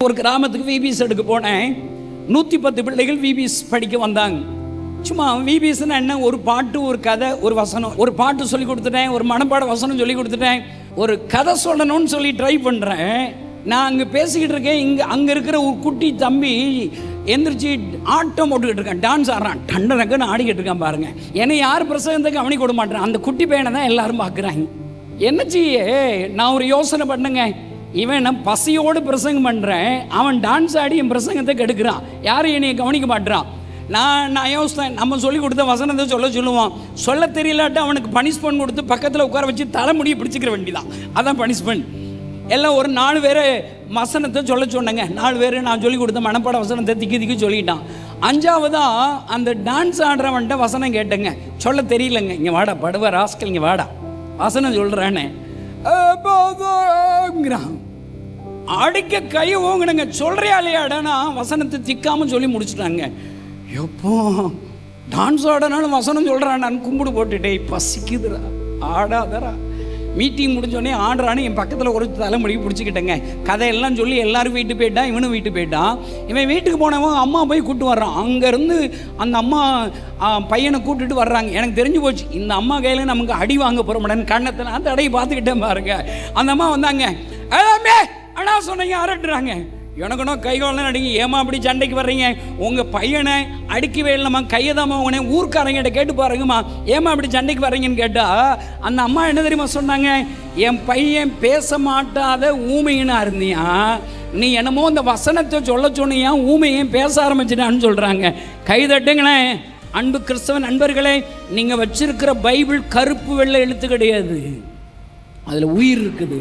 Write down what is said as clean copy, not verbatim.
ஒரு கிராமத்துக்கு விபிஎஸ் எடுக்க போனேன். 110 பிள்ளைகள் விபிஎஸ் படிக்க வந்தாங்க. சும்மா விபிஎஸ்னா என்ன, ஒரு பாட்டு, ஒரு கதை, ஒரு வசனம். ஒரு பாட்டு சொல்லி கொடுத்துட்டேன், ஒரு மனப்பாட வசனம் சொல்லி கொடுத்துட்டேன், ஒரு கதை சொல்லணும்னு சொல்லி ட்ரை பண்ணுறேன். நான் அங்கே பேசிக்கிட்டு இருக்கேன். அங்கே இருக்கிற ஒரு குட்டி தம்பி எந்திரிச்சு ஆட்டம் போட்டுக்கிட்டு இருக்கேன், டான்ஸ் ஆடுறான், டண்டனக்குன்னு ஆடிக்கிட்டு இருக்கான் பாருங்க. என்னை யார் பிரசங்கத்துக்கு கவனிக்க விட மாட்டேன். அந்த குட்டி பையனை தான் எல்லாரும் பார்க்குறாங்க. என்னச்சியே, நான் ஒரு யோசனை பண்ணுங்க, இவன் நான் பசியோடு பிரசங்கம் பண்ணுறேன், அவன் டான்ஸ் ஆடி என் பிரசங்கத்தை கெடுக்கிறான், யாரும் என்னைய கவனிக்க மாட்டான். நான் யோசித்தேன், நம்ம சொல்லி கொடுத்த வசனத்தை சொல்லுவான், சொல்ல தெரியலாட்டு அவனுக்கு பனிஷ்மெண்ட் கொடுத்து பக்கத்தில் உட்கார வச்சு தலைமுடியை பிடிச்சிக்கிற வேண்டிதான். அதான் பனிஷ்மெண்ட். எல்லாம் ஒரு 4 பேர் வசனத்தை சொன்னேங்க. 4 பேர் நான் சொல்லி கொடுத்த மனப்பாட வசனத்தை திக்கி சொல்லிட்டான். 5ஆவதாக அந்த டான்ஸ் ஆடுறவன்ட்ட வசனம் கேட்டேங்க, சொல்ல தெரியலங்க. இங்கே வாடா படுவ ராஸ்கல், இங்கே வாடா வசனம் சொல்கிறேன்னு அடிக்க கை ஓங்கினங்க. சொல்றியா இல்லையாடானா வசனத்தை திக்காம சொல்லி முடிச்சுட்டாங்க. எப்போ டான்ஸ் ஆடனாலும் வசனம் சொல்கிறான்னு கும்பிடு போட்டுட்டே, பசிக்குதுரா ஆடாதரா. மீட்டிங் முடிஞ்சோடனே ஆடுறான்னு என் பக்கத்தில் ஒரு தலைமுடிக்கு பிடிச்சிக்கிட்டேங்க. கதையெல்லாம் சொல்லி எல்லாரும் வீட்டு போயிட்டான், இவனும் வீட்டு போயிட்டான். இவன் வீட்டுக்கு போனவன் அம்மா போய் கூப்பிட்டு வர்றான். அங்கேருந்து அந்த அம்மா பையனை கூப்பிட்டுட்டு வர்றாங்க. எனக்கு தெரிஞ்சு போச்சு, இந்த அம்மா கையில் நமக்கு அடி வாங்க போகிறோம்டன்னு கண்ணத்தில் அந்த அடையை பார்த்துக்கிட்டேன் பாருங்க. அந்த அம்மா வந்தாங்க, எல்லாமே அண்ணா சொன்னீங்க அரட்டுறாங்க. எனக்குன்னா கைகாலெலாம் அடிங்க, ஏமா அப்படி சண்டைக்கு வர்றீங்க, உங்கள் பையனை அடிக்கவே இல்லைம்மா, கையை தாம்மா உடனே ஊர்க்காரங்கிட்ட கேட்டு பாருங்கம்மா, ஏமா அப்படி சண்டைக்கு வர்றீங்கன்னு கேட்டால் அந்த அம்மா என்ன தெரியுமா சொன்னாங்க, என் பையன் பேச மாட்டாத ஊமையினா இருந்தியா, நீ என்னமோ இந்த வசனத்தை சொல்ல சொன்னியா, ஊமையன் பேச ஆரம்பிச்சிட்டான்னு சொல்கிறாங்க. கைதட்டுங்களேன். அன்பு கிறிஸ்தவ நண்பர்களே, நீங்கள் வச்சிருக்கிற பைபிள் கருப்பு வெள்ளை எழுத்து கிடையாது, அதில் உயிர் இருக்குது.